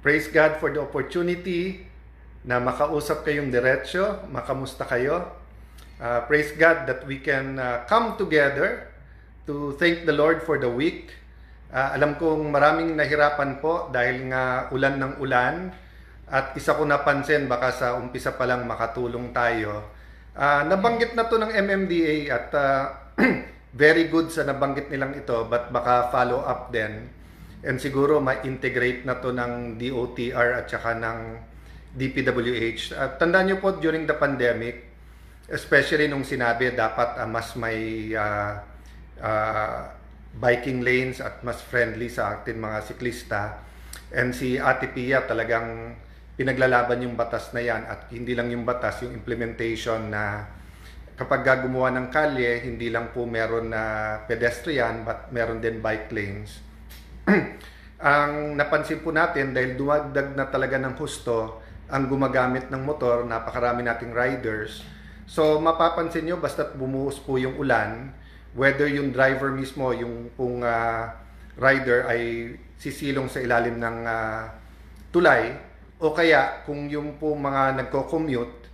Praise God for the opportunity na makausap kayong diretsyo, makamusta kayo. Praise God that we can come together to thank the Lord for the week. Alam kong maraming nahirapan po dahil nga ulan ng ulan at isa ko napansin baka sa umpisa pa lang makatulong tayo. Nabanggit na to ng MMDA at very good sa nabanggit nilang ito, but baka follow up din. And siguro ma-integrate na to ng DOTR at saka ng DPWH. At tandaan nyo po, during the pandemic, especially nung sinabi dapat mas may biking lanes at mas friendly sa atin mga siklista. And si Ate Pia talagang pinaglalaban yung batas na yan, at hindi lang yung batas, yung implementation na kapag gumawa ng kalye, hindi lang po meron na pedestrian but meron din bike lanes. Ang napansin po natin, dahil dumagdag na talaga ng husto ang gumagamit ng motor, napakarami nating riders. So mapapansin nyo, basta't bumuhos po yung ulan, whether yung driver mismo, yung pong rider ay sisilong sa ilalim ng tulay, o kaya kung yung po mga nagko-commute,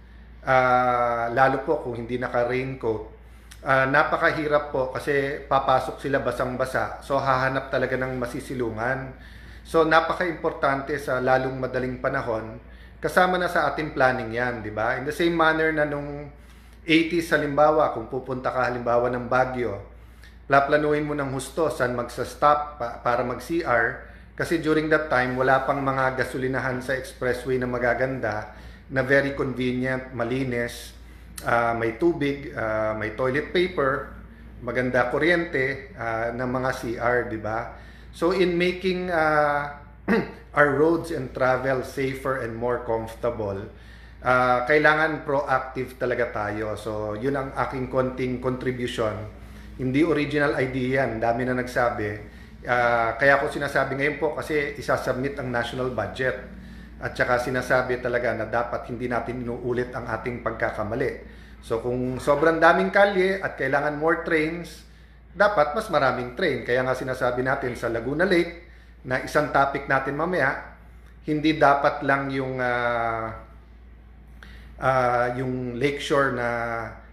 lalo po kung hindi naka-raincoat, napakahirap po kasi papasok sila basang-basa. So hahanap talaga ng masisilungan. So napaka-importante sa lalong madaling panahon, kasama na sa ating planning yan, di ba? In the same manner na nung 80s halimbawa, kung pupunta ka halimbawa ng Baguio, plaplanuhin mo ng husto saan magsa-stop para mag-CR, kasi during that time wala pang mga gasolinahan sa expressway na magaganda, na very convenient, malinis, may tubig, may toilet paper, maganda kuryente ng mga CR, di ba? So in making our roads and travel safer and more comfortable, kailangan proactive talaga tayo. So yun ang aking konting contribution. Hindi original idea yan, dami na nagsabi. Kaya ko sinasabi ngayon po kasi isasubmit ang national budget. At saka sinasabi talaga na dapat hindi natin inuulit ang ating pagkakamali. So kung sobrang daming kalye at kailangan more trains, dapat mas maraming train. Kaya nga sinasabi natin sa Laguna Lake, na isang topic natin mamaya, hindi dapat lang yung lakeshore na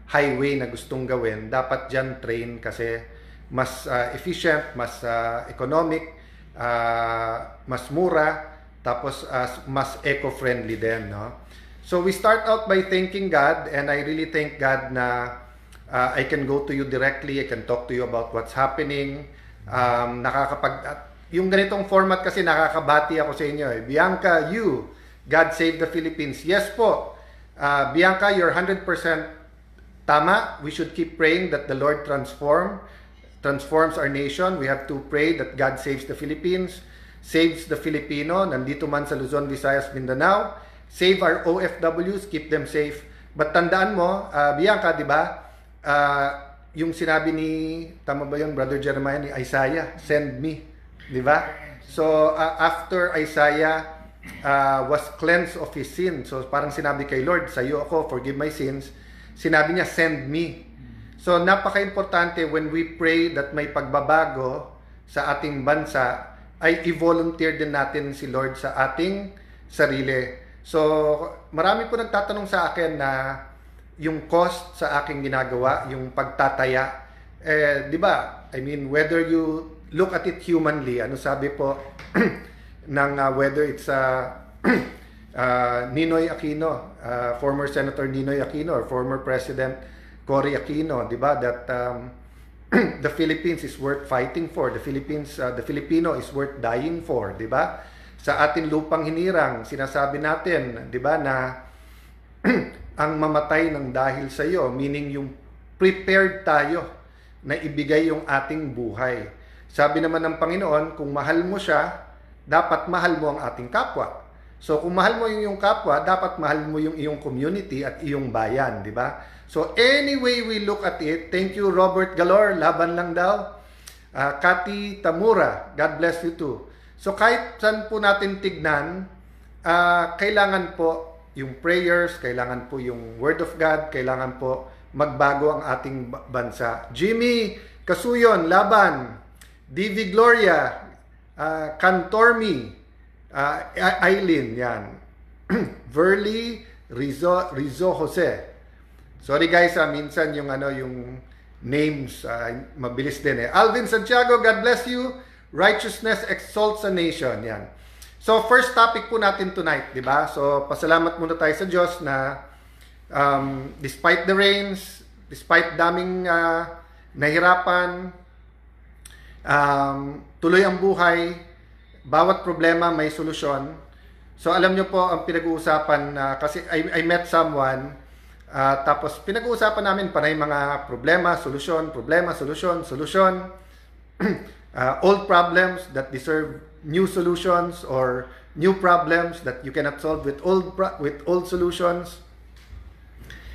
highway na gustong gawin. Dapat dyan train kasi mas efficient, mas economic, mas mura, tapos mas eco-friendly din, no? So we start out by thanking God, and I really thank God na I can go to you directly, I can talk to you about what's happening. Yung ganitong format kasi nakakabati ako sa inyo. Bianca, God save the Philippines. Yes po, Bianca, you're 100% tama. We should keep praying that the Lord transforms our nation. We have to pray that God saves the Philippines, saves the Filipino, nandito man sa Luzon, Visayas, Mindanao. Save our OFWs, keep them safe. But tandaan mo, Bianca, di ba? Yung sinabi ni, tama ba yun, Brother Jeremiah, ni Isaiah, send me. Di ba? So, after Isaiah was cleansed of his sin, so parang sinabi kay Lord, sa iyo ako, forgive my sins, sinabi niya, send me. So, napaka-importante when we pray that may pagbabago sa ating bansa, ay i-volunteer din natin si Lord sa ating sarili. So, marami po nagtatanong sa akin na yung cost sa aking ginagawa, yung pagtataya, di ba? I mean, whether you look at it humanly, ano sabi po ng whether it's Ninoy Aquino, former Senator Ninoy Aquino, or former President Cory Aquino, di ba? That the Philippines is worth fighting for. The Filipino is worth dying for, di ba? Sa ating lupang hinirang, sinasabi natin, di ba, na ang mamatay ng dahil sa iyo, meaning yung prepared tayo na ibigay yung ating buhay. Sabi naman ng Panginoon, kung mahal mo siya, dapat mahal mo ang ating kapwa. So kung mahal mo yung kapwa, dapat mahal mo yung iyong community at iyong bayan, di ba? So anyway we look at it, thank you Robert Galor, laban lang daw. Cathy Tamura, God bless you too. So kahit saan po natin tignan, kailangan po yung prayers, kailangan po yung Word of God, kailangan po magbago ang ating bansa. Jimmy Kasuyon, laban. DV Gloria, Cantormi, Eileen, yan. Verly Rizzo Jose. Sorry guys, minsan yung yung names mabilis din eh. Alvin Santiago, God bless you. Righteousness exalts a nation. Yan. So first topic po natin tonight, di ba? So pasalamat muna tayo sa Diyos na despite the rains, despite daming nahirapan, tuloy ang buhay, bawat problema may solusyon. So alam nyo po ang pinag-uusapan kasi I met someone tapos pinag-uusapan namin panay mga problema, solusyon, solusyon. Old problems that deserve new solutions or new problems that you cannot solve with old solutions.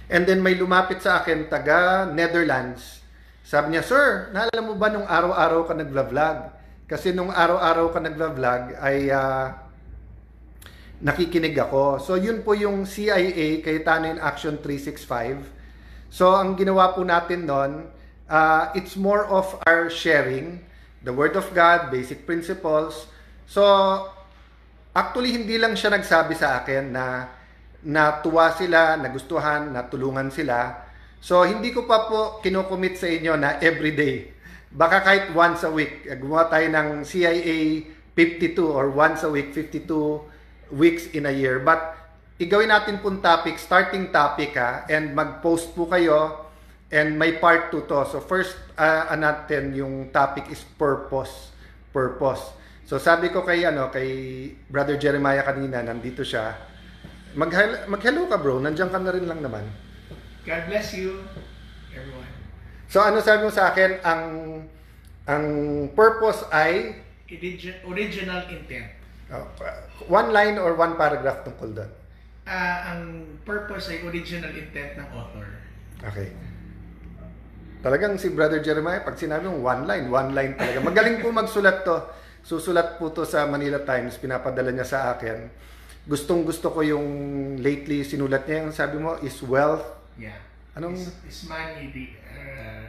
And then may lumapit sa akin taga Netherlands. Sabi niya, "Sir, naalala mo ba nung araw-araw ka nagva-vlog? Kasi nung araw-araw ka nagva-vlog ay nakikinig ako." So yun po yung CIA, Cayetano in Action 365. So ang ginawa po natin noon, it's more of our sharing the Word of God, basic principles. So actually hindi lang siya nagsabi sa akin na natuwa sila, nagustuhan, natulungan sila. So hindi ko pa po kinocommit sa inyo na everyday. Baka kahit once a week. Gumawa tayo ng CIA 52 or once a week, 52 weeks in a year. But igawin natin pong topic, starting topic and mag-post po kayo and may part 2 to. So first natin yung topic is purpose. So sabi ko kay Brother Jeremiah kanina, nandito siya. Mag-hello ka bro, nandiyan ka na rin lang naman. God bless you, everyone. So ano sabi mo sa akin, ang purpose ay original intent. One line or one paragraph tungkol doon? Ang purpose ay original intent ng author. Okay. Talagang si Brother Jeremiah, pag sinabi mong one line talaga. Magaling po magsulat to. Susulat po to sa Manila Times, pinapadala niya sa akin. Gustong-gusto ko yung lately sinulat niya, yung sabi mo, is wealth. Yeah. Anong? Is money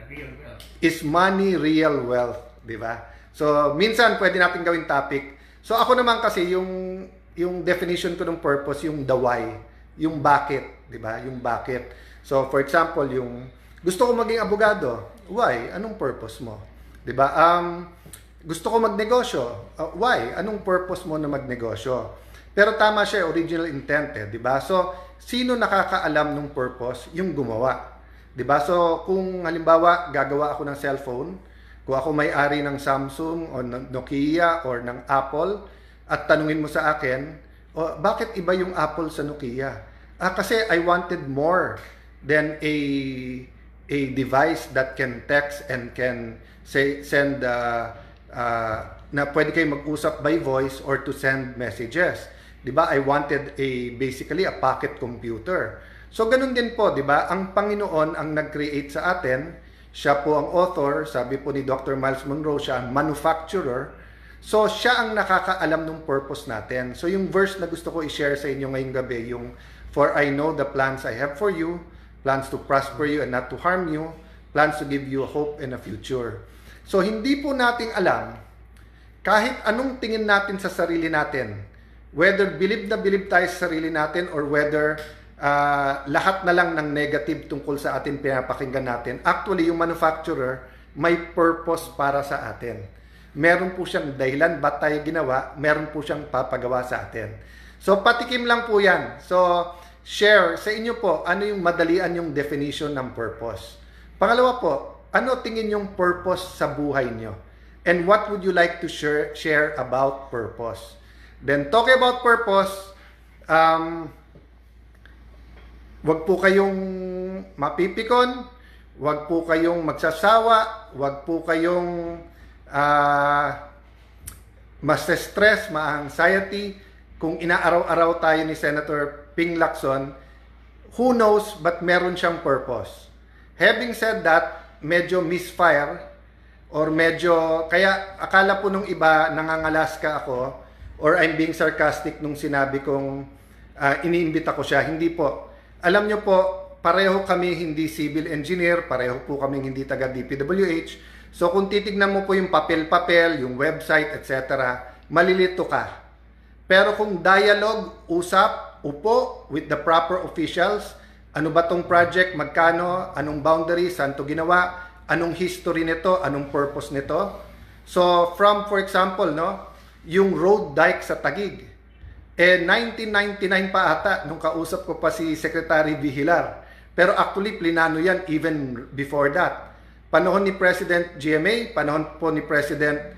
real wealth? Is money real wealth, di ba? So, minsan pwede natin gawing topic. So, ako naman kasi yung definition ko ng purpose, yung the why, yung bakit, di ba? Yung bakit. So, for example, yung gusto ko maging abogado, why? Anong purpose mo? Di ba? Gusto ko magnegosyo, why? Anong purpose mo na magnegosyo? Pero tama siya, original intent di ba? So, sino nakakaalam ng purpose? Yung gumawa. Di ba? So, kung halimbawa gagawa ako ng cellphone, kung ako may-ari ng Samsung o ng Nokia or ng Apple at tanungin mo sa akin, bakit iba yung Apple sa Nokia? Kasi I wanted more than a device that can text and can send na pwede kayo mag-usap by voice or to send messages. 'Di ba? I wanted basically a pocket computer. So ganun din po, 'di ba? Ang Panginoon ang nag-create sa atin. Siya po ang author, sabi po ni Dr. Miles Monroe, siya ang manufacturer. So siya ang nakakaalam ng purpose natin. So yung verse na gusto ko i-share sa inyo ngayong gabi, yung "For I know the plans I have for you, plans to prosper you and not to harm you, plans to give you a hope and a future." So hindi po nating alam kahit anong tingin natin sa sarili natin, whether believe tayo sa sarili natin or whether lahat na lang ng negative tungkol sa atin pinapakinggan natin. Actually, yung manufacturer may purpose para sa atin. Meron po siyang dahilan ba't tayo ginawa, meron po siyang papagawa sa atin. So, patikim lang po yan. So, share sa inyo po, ano yung madalian yung definition ng purpose. Pangalawa po, ano tingin yung purpose sa buhay nyo? And what would you like to share about purpose? Then, talking about purpose, wag po kayong mapipikon, wag po kayong magsasawa, wag po kayong ma-stress, ma-anxiety. Kung inaaraw-araw tayo ni Senator Ping Lacson, who knows, but meron siyang purpose. Having said that, medyo misfire, or medyo, kaya akala po nung iba nangangalaska ako, or I'm being sarcastic nung sinabi kong iniimbita ko siya. Hindi po. Alam nyo po, pareho kami hindi civil engineer, pareho po kami hindi taga DPWH. So kung titignan mo po yung papel-papel, yung website, etc., malilito ka. Pero kung dialogue, usap, upo with the proper officials, ano ba tong project, magkano, anong boundary, saan to ginawa, anong history nito, anong purpose nito. So from, for example, no, yung road dike sa Taguig, 1999 pa ata nung kausap ko pa si Secretary Vihilar. Pero actually plinano yan even before that. Panahon ni President GMA, panahon po ni President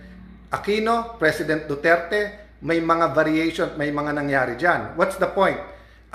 Aquino, President Duterte, may mga variation, may mga nangyari dyan. What's the point?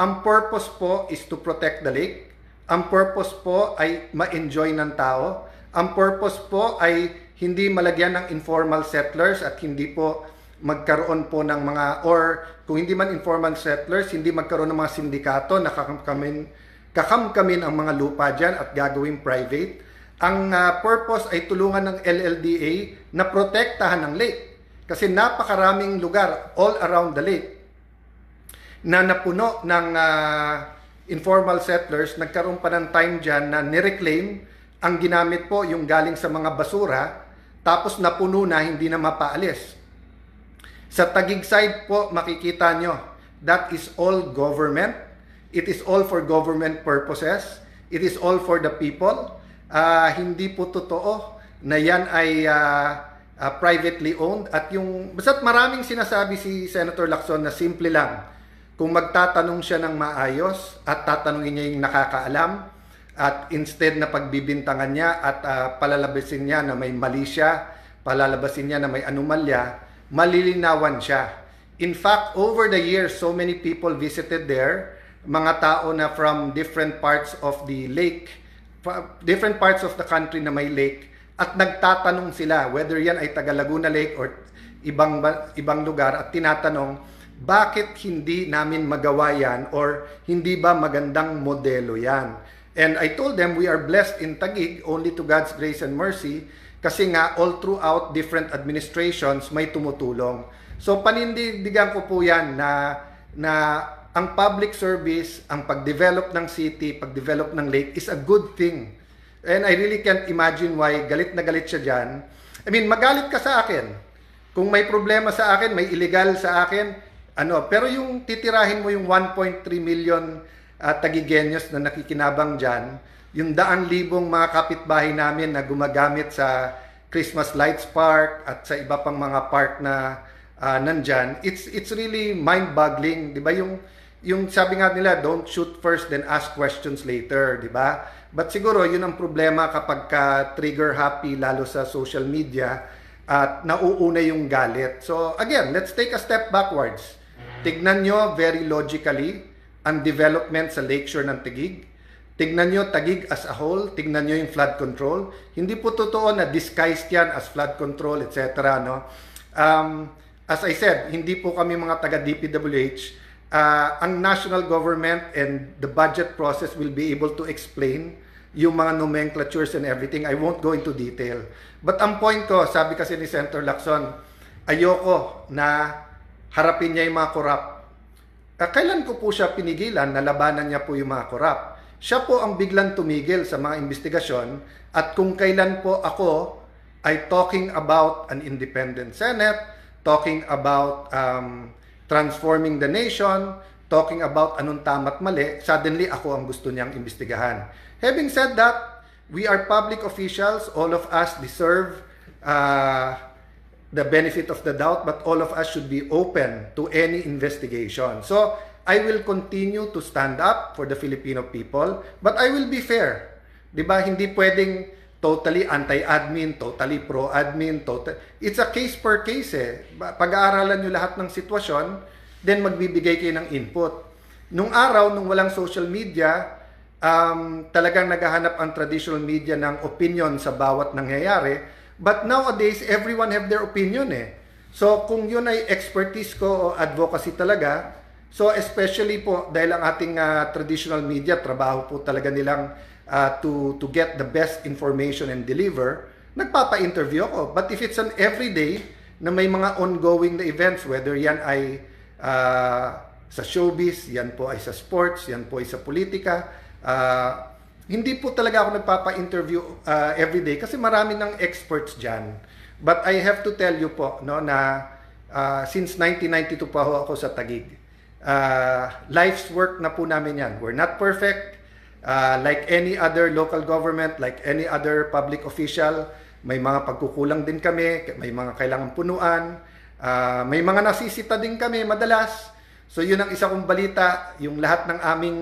Ang purpose po is to protect the lake. Ang purpose po ay ma-enjoy ng tao. Ang purpose po ay hindi malagyan ng informal settlers at hindi po magkaroon po ng mga, or kung hindi man informal settlers, hindi magkaroon ng mga sindikato na kakamkamin ang mga lupa dyan at gagawing private. Ang purpose ay tulungan ng LLDA na protektahan ng lake. Kasi napakaraming lugar all around the lake na napuno ng informal settlers. Nagkaroon pa ng time dyan na nireclaim. Ang ginamit po yung galing sa mga basura, tapos napuno na, hindi na mapaalis. Sa Taguig side po, makikita nyo, that is all government. It is all for government purposes. It is all for the people. Hindi po totoo na yan ay privately owned. At yung, basta't maraming sinasabi si Senator Lacson na simple lang. Kung magtatanong siya ng maayos at tatanungin niya yung nakakaalam, at instead na pagbibintangan niya at palalabasin niya na may mali siya, palalabasin niya na may anomalya, malilinawan siya. In fact, over the years, so many people visited there, mga tao na from different parts of the lake, different parts of the country na may lake, at nagtatanong sila whether yan ay taga Laguna Lake or ibang lugar, at tinatanong, bakit hindi namin magawa yan or hindi ba magandang modelo yan? And I told them we are blessed in Taguig only to God's grace and mercy kasi nga all throughout different administrations may tumutulong. So panindigan ko po yan na ang public service, ang pag-develop ng city, pag-develop ng lake is a good thing. And I really can't imagine why galit na galit siya dyan. I mean, magalit ka sa akin. Kung may problema sa akin, may illegal sa akin, pero yung titirahin mo yung 1.3 million Taguigeños na nakikinabang dyan, yung 100,000 mga kapitbahay namin na gumagamit sa Christmas Lights Park at sa iba pang mga park na nandyan, it's really mind-boggling, di ba? Yung sabi nga nila, don't shoot first then ask questions later, di ba? But siguro yun ang problema kapag trigger happy lalo sa social media at nauuna yung galit. So again, let's take a step backwards. Tignan nyo very logically ang development sa lakeshore ng Taguig. Tignan nyo Taguig as a whole. Tignan nyo yung flood control. Hindi po totoo na disguised yan as flood control, etc. No? As I said, hindi po kami mga taga DPWH. Ang national government and the budget process will be able to explain yung mga nomenclatures and everything. I won't go into detail. But ang point ko, sabi kasi ni Senator Lacson, ayoko na harapin niya yung mga korap. Kailan ko po siya pinigilan na labanan niya po yung mga korap? Siya po ang biglang tumigil sa mga investigasyon, at kung kailan po ako ay talking about an independent Senate, talking about transforming the nation, talking about anong tama't mali, suddenly ako ang gusto niyang imbestigahan. Having said that, we are public officials, all of us deserve the benefit of the doubt, but all of us should be open to any investigation. So, I will continue to stand up for the Filipino people, but I will be fair. Diba? Hindi pwedeng totally anti-admin, totally pro-admin, it's a case per case eh. Pag-aaralan nyo lahat ng sitwasyon, then magbibigay kayo ng input. Nung araw, nung walang social media, talagang naghahanap ang traditional media ng opinion sa bawat nangyayari. But nowadays, everyone have their opinion eh. So, kung yun ay expertise ko o advocacy talaga, so especially po, dahil ang ating traditional media, trabaho po talaga nilang to get the best information and deliver, nagpapa-interview ako. But if it's an everyday na may mga ongoing na events, whether yan ay sa showbiz, yan po ay sa sports, yan po ay sa politika, hindi po talaga ako nagpapa-interview everyday kasi marami ng experts dyan. But I have to tell you po no, na since 1992 pa ho ako sa Taguig. Life's work na po namin yan. We're not perfect. Like any other local government, like any other public official, may mga pagkukulang din kami, may mga kailangan punuan, may mga nasisita din kami madalas. So yun ang isa kong balita, yung lahat ng aming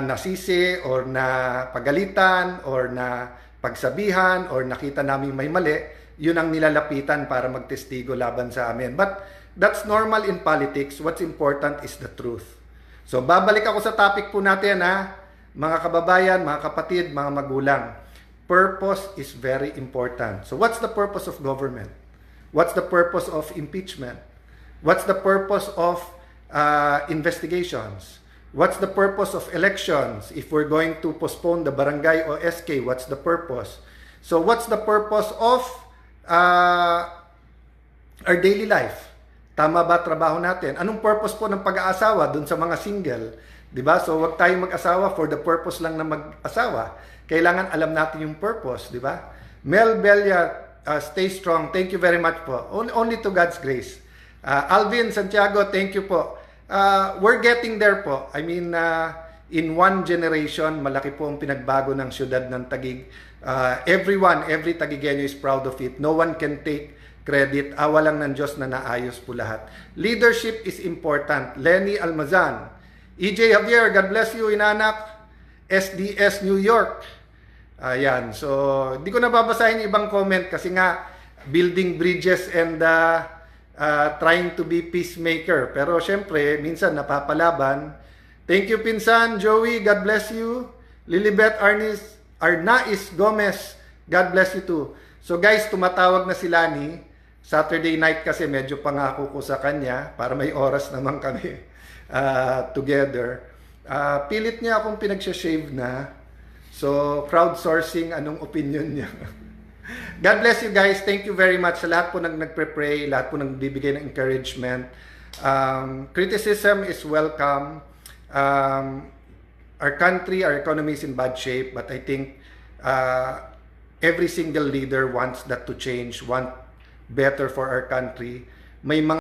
nasisi or na pagalitan or na pagsabihan or nakita namin may mali, yun ang nilalapitan para magtestigo laban sa amin. But that's normal in politics. What's important is the truth. So babalik ako sa topic po natin, mga kababayan, mga kapatid, mga magulang. Purpose is very important. So what's the purpose of government? What's the purpose of impeachment? What's the purpose of investigations? What's the purpose of elections? If we're going to postpone the barangay o SK, what's the purpose? So what's the purpose of our daily life? Tama ba trabaho natin? Anong purpose po ng pag-aasawa dun sa mga single? Diba? So wag tayong mag-asawa for the purpose lang na mag-asawa. Kailangan alam natin yung purpose, diba? Mel Belia, stay strong. Thank you very much po. Only to God's grace. Alvin Santiago, thank you po. We're getting there po. I mean, in one generation, malaki po ang pinagbago ng syudad ng Taguig. Every Taguigueño is proud of it. No one can take credit. Awa lang ng Diyos na naayos po lahat. Leadership is important. Lenny Almazan. EJ Javier, God bless you, inanak. SDS New York. Ayan. So, di ko na babasahin yung ibang comment kasi nga, building bridges and trying to be peacemaker. Pero syempre, minsan napapalaban. Thank you, Pinsan. Joey, God bless you. Lilibet Arnais Gomez, God bless you too. So guys, tumatawag na si Lani. Saturday night kasi medyo pangako ko sa kanya para may oras naman kami together. Pilit niya akong pinag-shave na. So, crowdsourcing, anong opinion niya? God bless you guys. Thank you very much sa lahat po nagpre-pray, lahat po nagbibigay ng encouragement. Criticism is welcome. Our country, our economy is in bad shape, but I think every single leader wants that to change, want better for our country. May mga